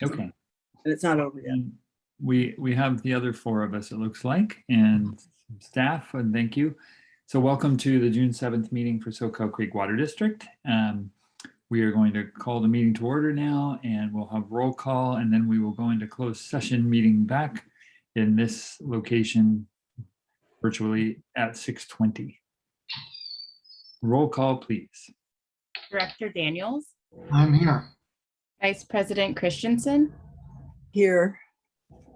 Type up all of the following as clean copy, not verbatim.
Okay. And it's not over yet. And we have the other four of us, it looks like, and staff, and thank you. So welcome to the June 7th meeting for Soquel Creek Water District. We are going to call the meeting to order now, and we'll have roll call, and then we will go into closed session meeting back in this location virtually at 6:20. Roll call, please. Director Daniels, I'm here. Vice President Christensen, Here,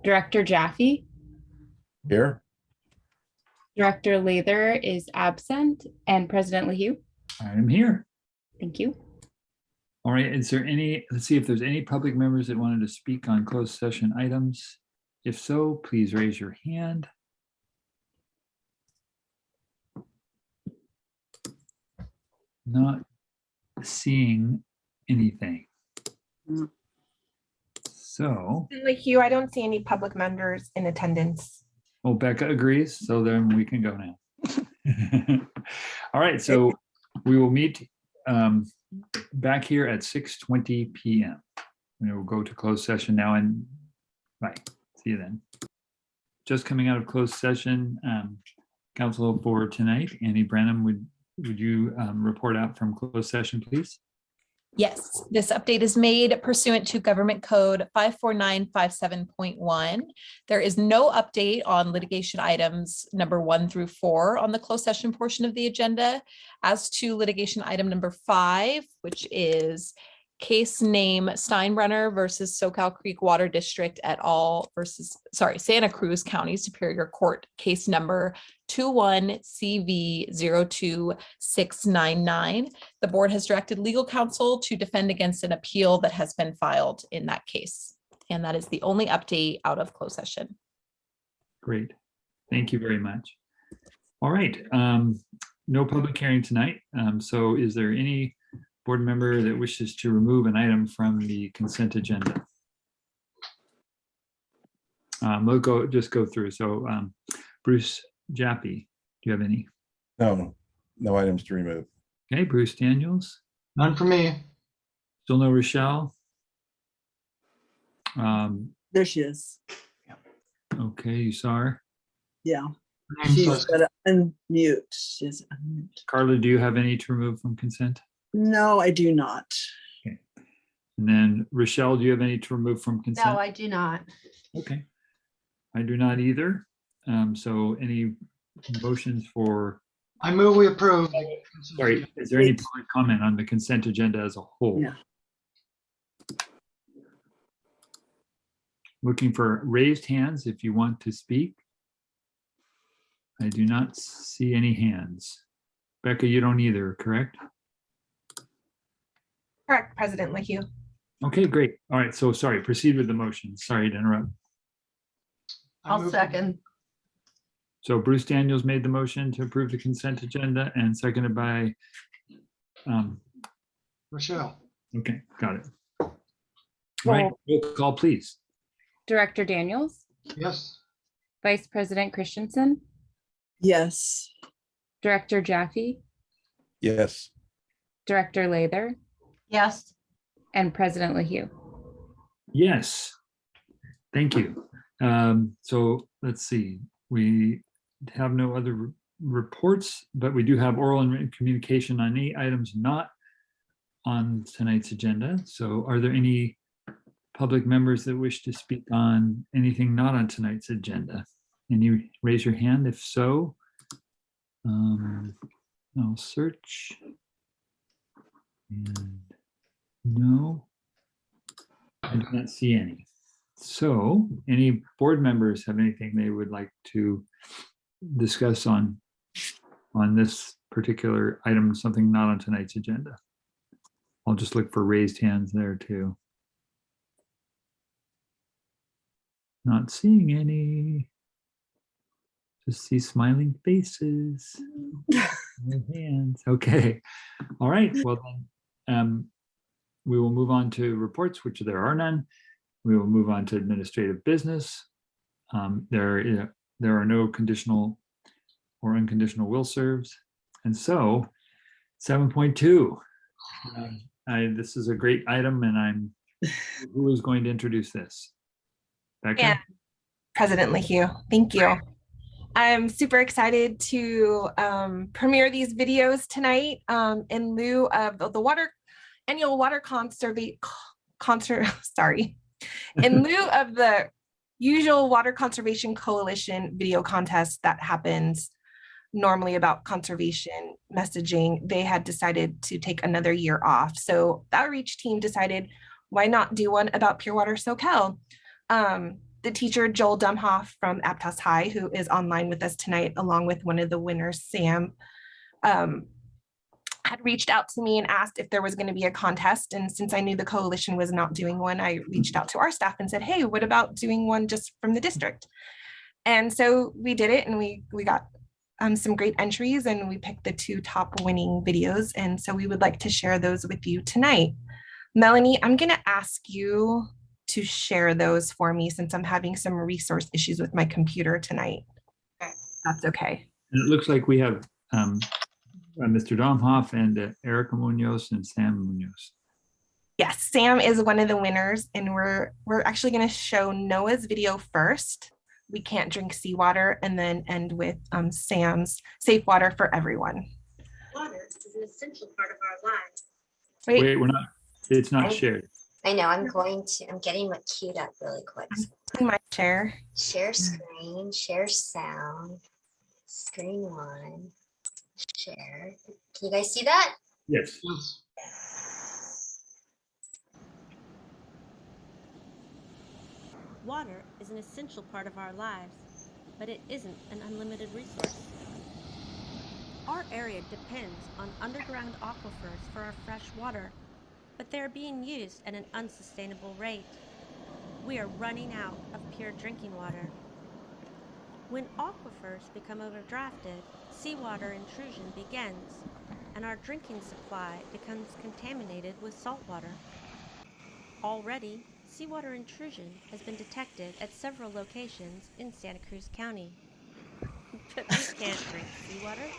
Director Jaffe, Here. Director Lather is absent, and President LaHue. I am here. Thank you. All right, is there any, let's see if there's any public members that wanted to speak on closed session items. If so, please raise your hand. Not seeing anything. Mm. So, Hugh, I don't see any public members in attendance. well, Becca agrees, so then we can go now. All right, so we will meet back here at 6:20 p.m. We will go to closed session now, and bye. See you then. Just coming out of closed session, council for tonight, Annie Branham, would you report out from closed session, please? Yes, this update is made pursuant to Government Code 54957.1. There is no update on litigation items number 1 through 4 on the closed session portion of the agenda. As to litigation item number 5, which is case name Steinbrenner versus Soquel Creek Water District et al. Versus, Santa Cruz County Superior Court, case number 21CV02699. The board has directed legal counsel to defend against an appeal that has been filed in that case. And that is the only update out of closed session. Great. Thank you very much. All right. No public hearing tonight. So is there any board member that wishes to remove an item from the consent agenda? We'll just go through. So Bruce Jaffe, do you have any? No items to remove. Okay, Bruce Daniels. None for me. Still no Rochelle. there she is. Okay, you saw her. Yeah, Her name she's says- got to unmute. She's unmute. Carla, do you have any to remove from consent? No, I do not. And then Rochelle, do you have any to remove from consent? No, I do not. Okay. I do not either. So any motions for, I move we approve. sorry, is there any public comment on the consent agenda as a whole? Yeah. Looking for raised hands if you want to speak. I do not see any hands. Becca, you don't either, correct? Correct, President LaHue. Okay, great. All right, so sorry, proceed with the motion. Sorry to interrupt. I move- So Bruce Daniels made the motion to approve the consent agenda and seconded by, Rochelle. okay, got it. All right, roll call, please. Director Daniels, Yes. Vice President Christensen, Yes, Director Jaffe, Yes. Director Lather, Yes. and President LaHue. Yes. Thank you. So let's see, we have no other reports, but we do have oral and written communication on any items not on tonight's agenda. So are there any public members that wish to speak on anything not on tonight's agenda? And you raise your hand if so. I'll search. And no, I do not see any. So any board members have anything they would like to discuss on this particular item, something not on tonight's agenda? I'll just look for raised hands there too. Not seeing any. Just see smiling faces. No hands. Okay. All right. Well then, we will move on to reports, which there are none. We will move on to administrative business. There are no conditional or unconditional will serves. And so 7.2, this is a great item and I'm Who is going to introduce this? Becca? And President LaHue, thank you. I'm super excited to premiere these videos tonight in lieu of the annual water sorry, in lieu of the usual Water Conservation Coalition video contest that happens normally about conservation messaging. They had decided to take another year off. So the outreach team decided, why not do one about Pure Water Soquel? The teacher, Joel Dumhoff from Aptos High, who is online with us tonight, along with one of the winners, Sam, had reached out to me and asked if there was going to be a contest. And since I knew the coalition was not doing one, I reached out to our staff and said, hey, what about doing one just from the district? And so we did it, and we got some great entries, and we picked the 2 top winning videos. And so we would like to share those with you tonight. Melanie, I'm going to ask you to share those for me since I'm having some resource issues with my computer tonight. That's okay. And it looks like we have Mr. Domhoff and Erica Munoz and Sam Munoz. Yes, Sam is one of the winners, and we're actually going to show Noah's video first. We can't drink seawater, and then end with Sam's Safe Water for Everyone. Water is an essential part of our lives. Wait, we're not, it's not shared. I know, I'm getting what queued up really quick. In my chair. Share screen, share sound, screen 1, share. Can you guys see that? Yes. Yes. Water is an essential part of our lives, but it isn't an unlimited resource. Our area depends on underground aquifers for our fresh water, but they're being used at an unsustainable rate. We are running out of pure drinking water. When aquifers become overdrafted, seawater intrusion begins, and our drinking supply becomes contaminated with salt water. Already, seawater intrusion has been detected at several locations in Santa Cruz County. But we can't drink seawater.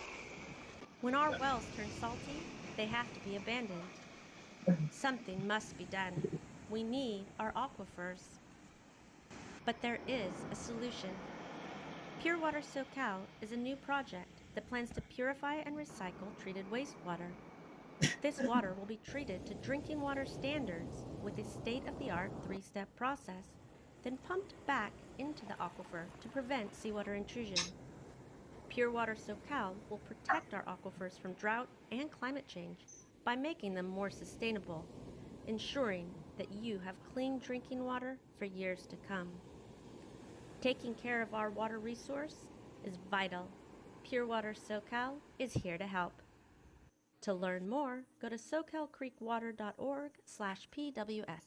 When our wells turn salty, they have to be abandoned. Something must be done. We need our aquifers. But there is a solution. Pure Water Soquel is a new project that plans to purify and recycle treated wastewater. This water will be treated to drinking water standards with a state-of-the-art 3-step process, then pumped back into the aquifer to prevent seawater intrusion. Pure Water Soquel will protect our aquifers from drought and climate change by making them more sustainable, ensuring that you have clean drinking water for years to come. Taking care of our water resource is vital. Pure Water Soquel is here to help. To learn more, go to soquelcreekwater.org/PWS.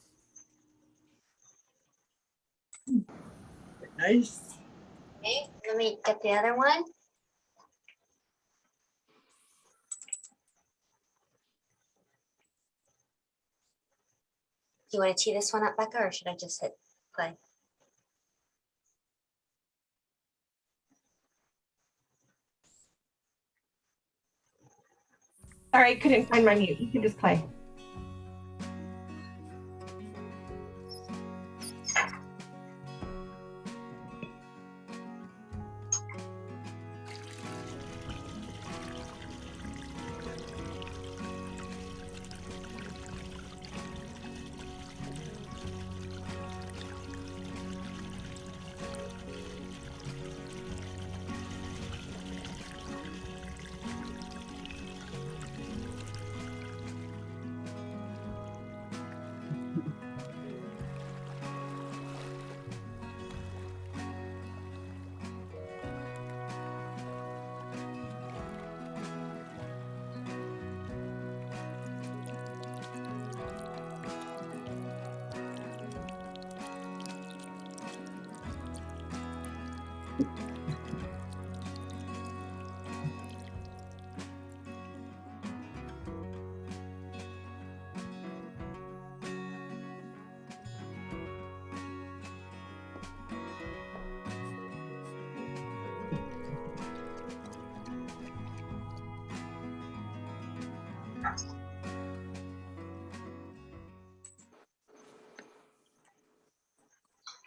Nice. Okay, let me get the other one. Do you want to tee this one up, Becca, or should I just hit play? Sorry, I couldn't find my mute. You can just play.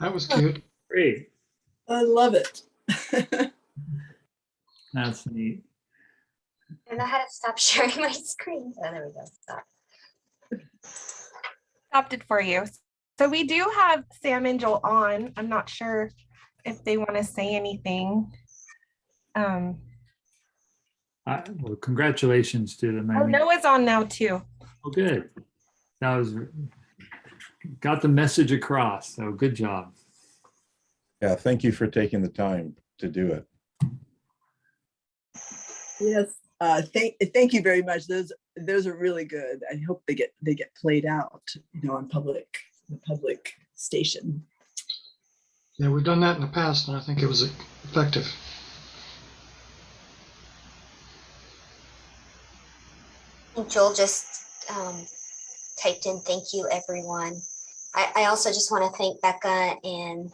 That was cute. Great. I love it. That's neat. I don't know how to stop sharing my screen. Oh, there we go. Stop. Stopped it for you. So we do have Sam and Joel on. I'm not sure if they want to say anything. Well, congratulations to them. I Oh, mean, Noah's on now too. oh, good. That was got the message across. So good job. Yeah, thank you for taking the time to do it. Yes. Thank you very much. Those are really good. I hope they get played out, on the public station. Yeah, we've done that in the past, and I think it was effective. Joel just typed in, thank you, everyone. I also just want to thank Becca and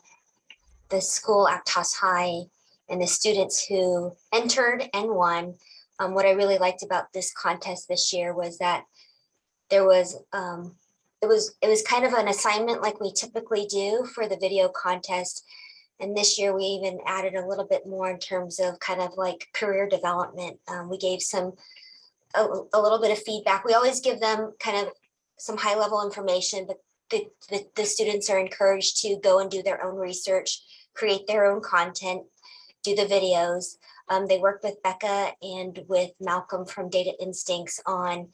the school, Aptos High, and the students who entered and won. What I really liked about this contest this year was that there was, it was kind of an assignment like we typically do for the video contest. And this year we even added a little bit more in terms of kind of like career development. We gave a little bit of feedback. We always give them kind of some high level information, but the students are encouraged to go and do their own research, create their own content, do the videos. They worked with Becca and with Malcolm from Data Instincts on,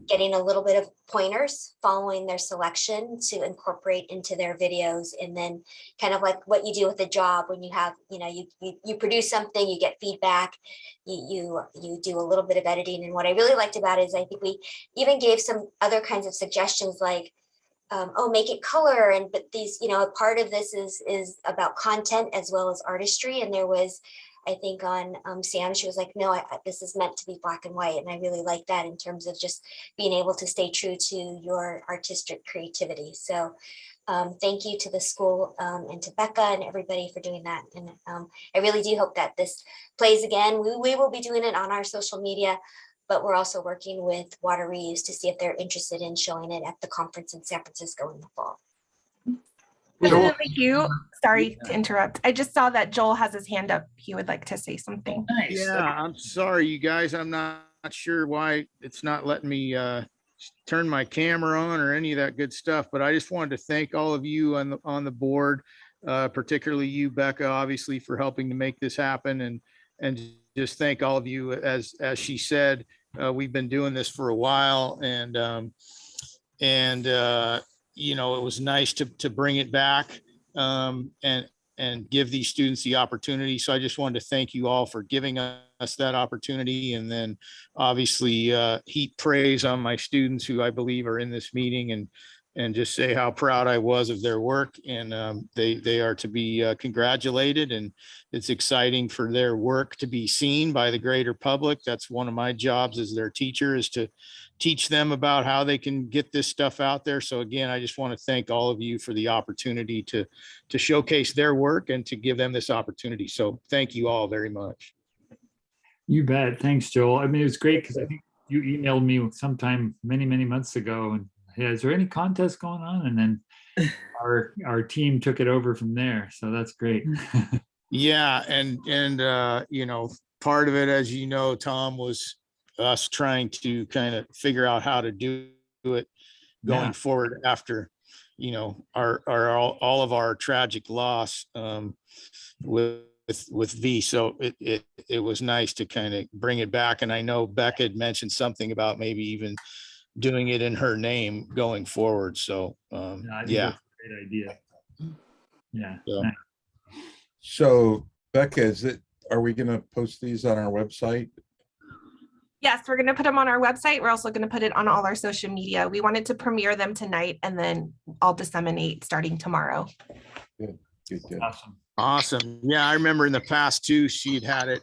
getting a little bit of pointers following their selection to incorporate into their videos. And then kind of like what you do with a job when you have, you produce something, you get feedback, you do a little bit of editing. And what I really liked about it is I think we even gave some other kinds of suggestions like, make it color. But these, a part of this is about content as well as artistry. And there was, I think on Sam, she was like, no, this is meant to be black and white. And I really like that in terms of just being able to stay true to your artistic creativity. So thank you to the school and to Becca and everybody for doing that. And I really do hope that this plays again. We will be doing it on our social media, but we're also working with Water Reuse to see if they're interested in showing it at the conference in San Francisco in the fall. President McHugh, sorry to interrupt. I just saw that Joel has his hand up. He would like to say something. Nice. Yeah, I'm sorry, you guys. I'm not sure why it's not letting me turn my camera on or any of that good stuff, but I just wanted to thank all of you on the board, particularly you, Becca, obviously, for helping to make this happen, and just thank all of you. As she said, we've been doing this for a while, and it was nice to bring it back and give these students the opportunity. So I just wanted to thank you all for giving us that opportunity. And then obviously heap praise on my students who I believe are in this meeting, and just say how proud I was of their work. And they are to be congratulated, and it's exciting for their work to be seen by the greater public. That's one of my jobs as their teacher, is to teach them about how they can get this stuff out there. So again, I just want to thank all of you for the opportunity to showcase their work and to give them this opportunity. So thank you all very much. You bet. Thanks, Joel. I mean, it was great because I think you emailed me sometime many, many months ago, and hey, is there any contest going on? And then our team took it over from there. So that's great. Yeah, and part of it, as you know, Tom, was us trying to kind of figure out how to do it going forward after, all of our tragic loss with V. So it was nice to kind of bring it back. And I know Becca had mentioned something about maybe even doing it in her name going forward. So I think yeah, that's a great idea. Yeah. So- nice. So Becca, are we going to post these on our website? Yes, we're going to put them on our website. We're also going to put it on all our social media. We wanted to premiere them tonight, and then I'll disseminate starting tomorrow. Good. Awesome. Yeah, I remember in the past too, she'd had it.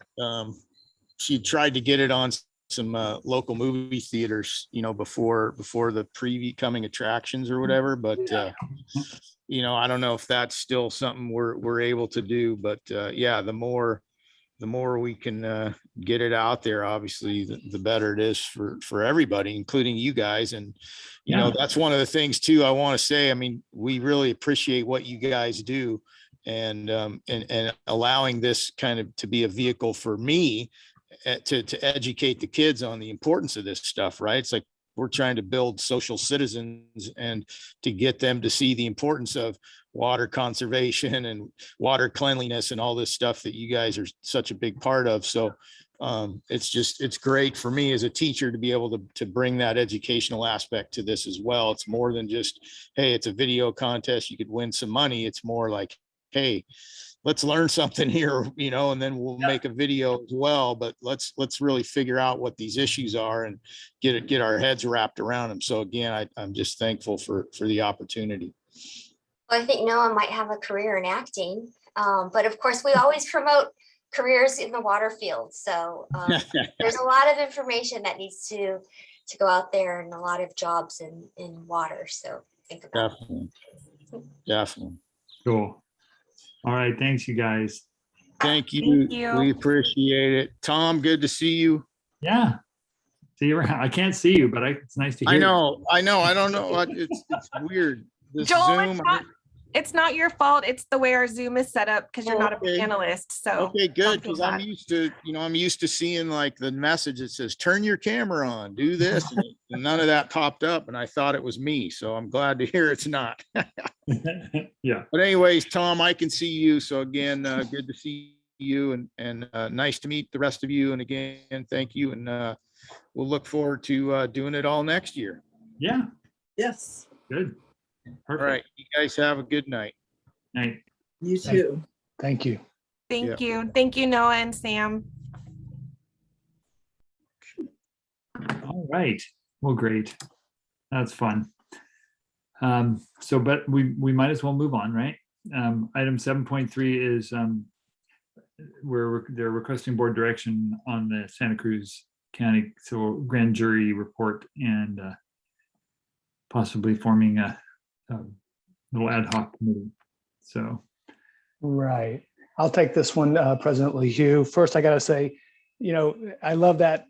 She tried to get it on some local movie theaters, before the preview coming attractions or whatever. But I don't know if that's still something we're able to do. But yeah, the more the more we can get it out there, obviously, the better it is for everybody, including you guys. And, you know, Yeah. that's one of the things too, I want to say, I mean, we really appreciate what you guys do and allowing this kind of to be a vehicle for me to educate the kids on the importance of this stuff, right? It's like we're trying to build social citizens and to get them to see the importance of water conservation and water cleanliness and all this stuff that you guys are such a big part of. So it's great for me as a teacher to be able to bring that educational aspect to this as well. It's more than just, hey, it's a video contest, you could win some money. It's more like, hey, let's learn something here, you know, and then we'll make a video as well. But let's really figure out what these issues are and get our heads wrapped around them. So again, I'm just thankful for the opportunity. Well, I think Noah might have a career in acting, but of course, we always promote careers in the water field. So there's a lot of information that needs to go out there and a lot of jobs in water. So think about Definitely. Definitely. Cool. All right. Thanks, you guys. Thank you. Thank you. We appreciate it. Tom, good to see you. Yeah. See you around. I can't see you, but it's nice to hear. I know. I don't know. It's weird. This Joel, Zoom. it's not your fault. It's the way our Zoom is set up because you're not a Okay. panelist. So Okay, good. don't feel Because I'm bad. used to seeing like the message that says, turn your camera on, do this. And none of that popped up. And I thought it was me. So I'm glad to hear it's not. Yeah. But anyways, Tom, I can see you. So again, good to see you and nice to meet the rest of you. And again, thank you. And we'll look forward to doing it all next year. Yeah. Yes, Good. All Perfect. right. You guys have a good night. Night. you too. Thank you. Thank you. Thank you, Noah and Sam. All right. Well, great. That's fun. But we might as well move on, right? Item 7.3 is they're requesting board direction on the Santa Cruz County grand jury report and possibly forming a little ad hoc committee. So Right. I'll take this one, President LeHue. First, I got to say, I love that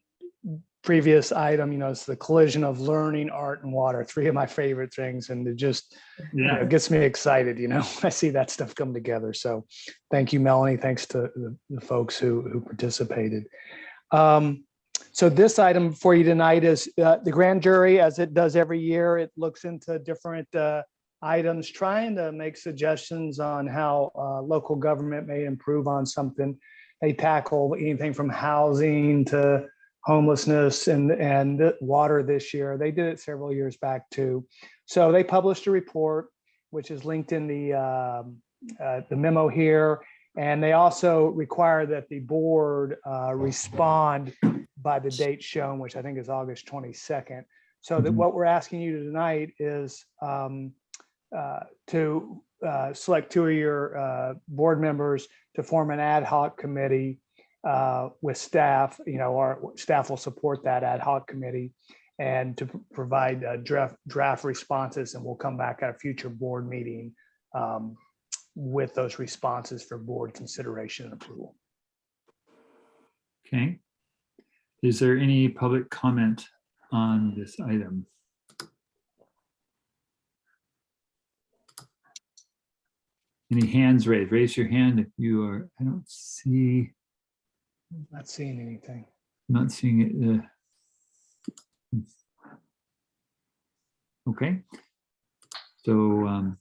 previous item, it's the collision of learning, art, and water, three of my favorite things. And it just it gets me excited, I see that stuff come together. So thank you, Melanie. Thanks to the folks who participated. So this item for you tonight is the grand jury, as it does every year. It looks into different items, trying to make suggestions on how local government may improve on something. They tackle anything from housing to homelessness and water this year. They did it several years back too. So they published a report, which is linked in the memo here. And they also require that the board respond by the date shown, which I think is August 22nd. So that what we're asking you tonight is to select two of your board members to form an ad hoc committee with staff. Our staff will support that ad hoc committee and to provide draft responses, and we'll come back at a future board meeting with those responses for board consideration and approval. Okay. Is there any public comment on this item? Any hands raised? Raise your hand if you are. I don't see. Not seeing anything. Not seeing it. Okay. So,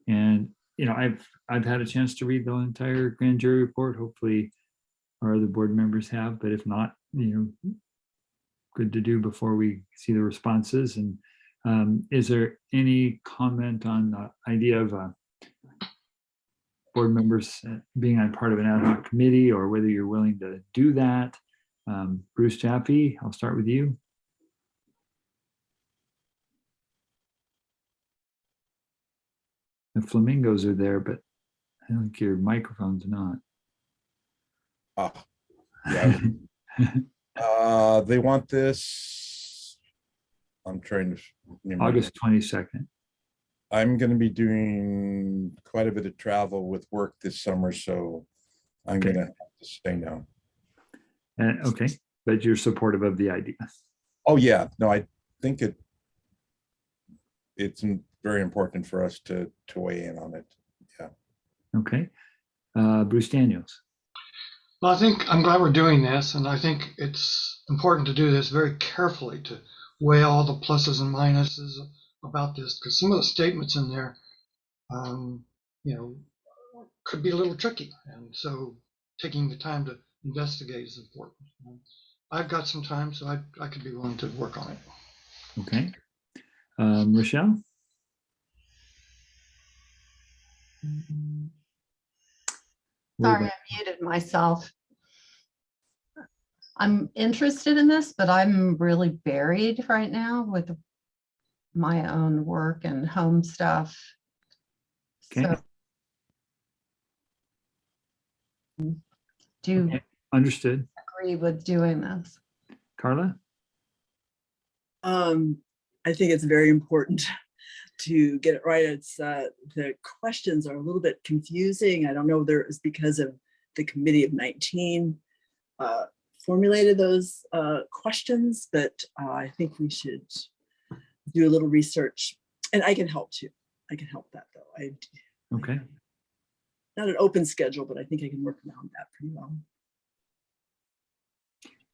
and I've had a chance to read the entire grand jury report. Hopefully, our other board members have, but if not, good to do before we see the responses. And is there any comment on the idea of board members being on part of an ad hoc committee, or whether you're willing to do that? Bruce Jaffe, I'll start with you. The flamingos are there, but I think your microphone's not. Yeah. They want this. I'm trying to remember. August 22nd. I'm going to be doing quite a bit of travel with work this summer, so I'm Okay. gonna have to say no. Okay, but you're supportive of the idea. Oh, yeah, no, I think it's very important for us to weigh in on it. Yeah. Okay. Bruce Daniels. Well, I think I'm glad we're doing this, and I think it's important to do this very carefully to weigh all the pluses and minuses about this, because some of the statements in there, you know, could be a little tricky, and so taking the time to investigate is important. I've got some time, so I could be willing to work on it. Okay. Rochelle. Sorry, I muted myself. I'm interested in this, but I'm really buried right now with my own work and home stuff. Okay. So, do you Okay. Understood. agree with doing this? Carla. I think it's very important to get it right. It's the questions are a little bit confusing. I don't know whether it's because of the committee of 19 formulated those questions, but I think we should do a little research, and I can help too. I can help that though. Okay. Not an open schedule, but I think I can work around that pretty well.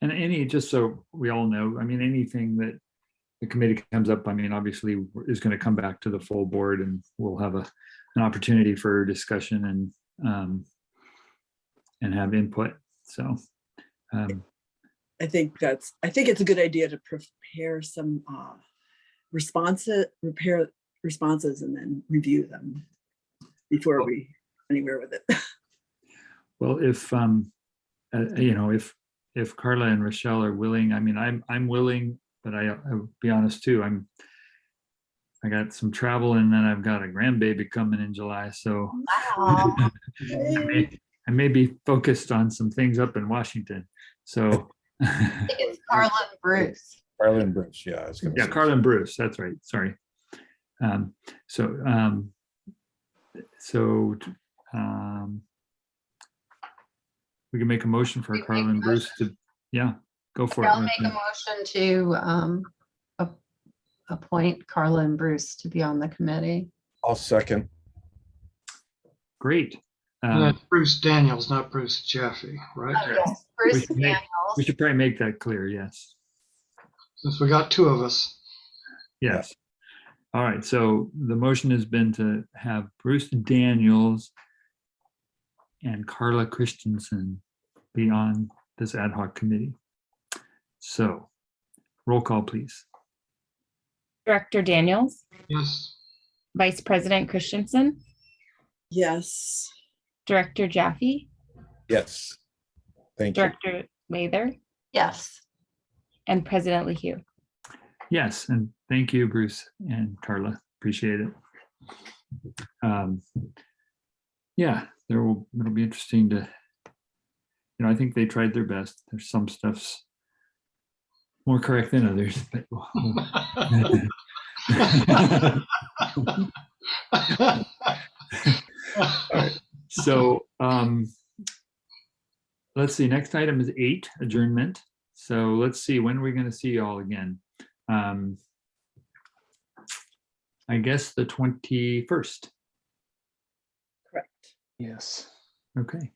And just so we all know, I mean, anything that the committee comes up, I mean, obviously is going to come back to the full board, and we'll have an opportunity for discussion and have input. So I think it's a good idea to prepare some responses and then review them before we anywhere with it. well, if if Carla and Rochelle are willing, I mean, I'm willing, but I'll be honest too. I got some travel, and then I've got a grandbaby coming in July, so Wow. I may be focused on some things up in Washington. So It's Carla and Bruce. Carla and Bruce, yeah. I was gonna yeah, say. Carla and Bruce. That's right. Sorry. We can make a motion for Carla and Bruce to, yeah, go for I'll it. make a motion to appoint Carla and Bruce to be on the committee. I'll second. Great. And that's Bruce Daniels, not Bruce Jaffe, right? Yes, We Bruce should, make, Daniels. we should probably make that clear. Yes. Since we got two of us. Yes. All right. So the motion has been to have Bruce Daniels and Carla Christensen be on this ad hoc committee. So roll call, please. Director Daniels, Yes. Vice President Christensen, Yes. Director Jaffe, Yes. Thank you. Director Lather, Yes. and President LeHue. Yes, and thank you, Bruce and Carla. Appreciate it. Yeah, it'll be interesting to, I think they tried their best. There's some stuff's more correct than others, but all right. So let's see, next item is 8, adjournment. So let's see, when are we going to see you all again? I guess the 21st. Correct. Yes. Okay.